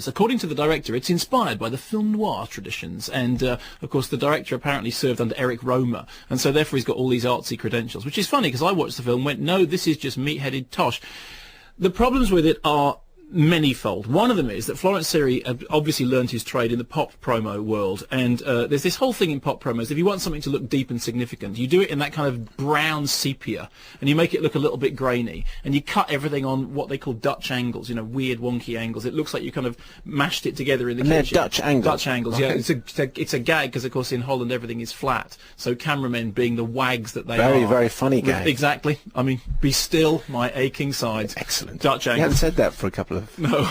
According to the director, it's inspired by the film noir traditions, and of course the director apparently served under Eric Romer, and so therefore he's got all these artsy credentials, which is funny because I watched the film and went, no, this is just meat-headed tosh. The problems with it are manyfold. One of them is that Florence Siri obviously learned his trade in the pop promo world, and there's this whole thing in pop promos. If you want something to look deep and significant, you do it in that kind of brown sepia, and you make it look a little bit grainy, and you cut everything on what they call Dutch angles, weird wonky angles. It looks like you kind of mashed it together in the kitchen. They're Dutch angles? Dutch angles, okay. Yeah. It's a gag, because of course in Holland everything is flat, so cameramen being the wags that they are. Very, very funny gag. Exactly. I mean, be still my aching sides. Excellent. Dutch angles. You haven't said that for a couple of weeks. No,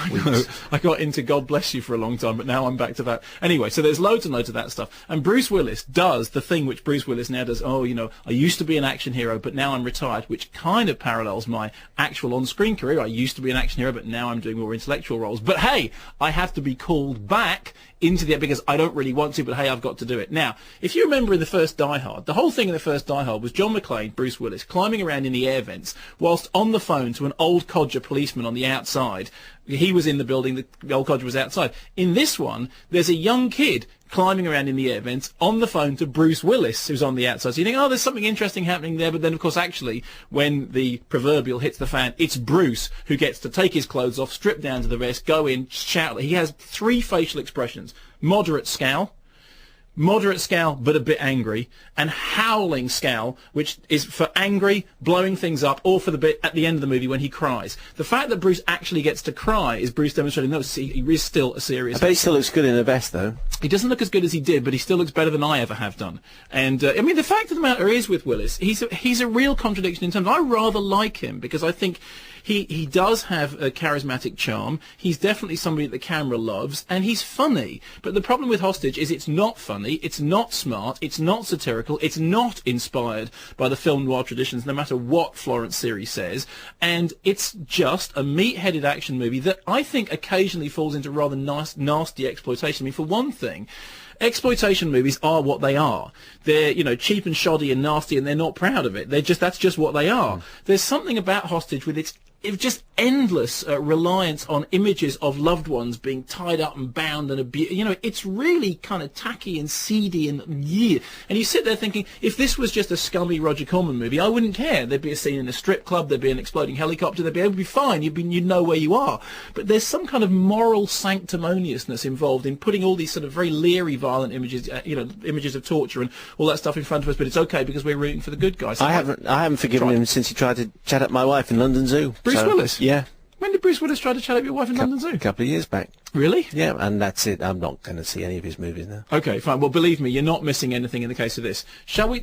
I got into God Bless You for a long time, but now I'm back to that. Anyway, so there's loads and loads of that stuff. And Bruce Willis does the thing which Bruce Willis now does. Oh, I used to be an action hero, but now I'm retired, which kind of parallels my actual on-screen career. I used to be an action hero, but now I'm doing more intellectual roles. But hey, I have to be called back into the because I don't really want to, but hey, I've got to do it. Now, if you remember in the first Die Hard, the whole thing in the first Die Hard was John McClane, Bruce Willis, climbing around in the air vents whilst on the phone to an old codger policeman on the outside. He was in the building, the old codger was outside. In this one, there's a young kid climbing around in the air vents on the phone to Bruce Willis, who's on the outside. So you think, oh, there's something interesting happening there, but then, of course, actually, when the proverbial hits the fan, it's Bruce who gets to take his clothes off, strip down to the vest, go in, shout. He has 3 facial expressions: moderate scowl, but a bit angry, and howling scowl, which is for angry, blowing things up, or for the bit at the end of the movie when he cries. The fact that Bruce actually gets to cry is Bruce demonstrating, no, he is still a serious... I bet he still looks good in a vest, though. He doesn't look as good as he did, but he still looks better than I ever have done. And, I mean, the fact of the matter is with Willis, he's a real contradiction in terms of, I rather like him, because I think he does have a charismatic charm. He's definitely somebody that the camera loves, and he's funny. But the problem with Hostage is it's not funny, it's not smart, it's not satirical, it's not inspired by the film noir traditions, no matter what Florence Siri says, and it's just a meat-headed action movie that I think occasionally falls into rather nasty exploitation. I mean, for one thing, exploitation movies are what they are. They're, cheap and shoddy and nasty, and they're not proud of it. That's just what they are. There's something about Hostage with its just endless reliance on images of loved ones being tied up and bound and abused. It's really kind of tacky and seedy and and you sit there thinking, if this was just a scummy Roger Corman movie, I wouldn't care. There'd be a scene in a strip club, there'd be an exploding helicopter, it would be fine. You'd know where you are. But there's some kind of moral sanctimoniousness involved in putting all these sort of very leery, violent images, images of torture and all that stuff in front of us. But it's okay because we're rooting for the good guys. So I haven't forgiven him since he tried to chat up my wife in London Zoo. Bruce Willis? Yeah. When did Bruce Willis try to chat up your wife in London Zoo? A couple of years back. Really? Yeah, and that's it. I'm not going to see any of his movies now. Okay, fine. Well, believe me, you're not missing anything in the case of this. Shall we...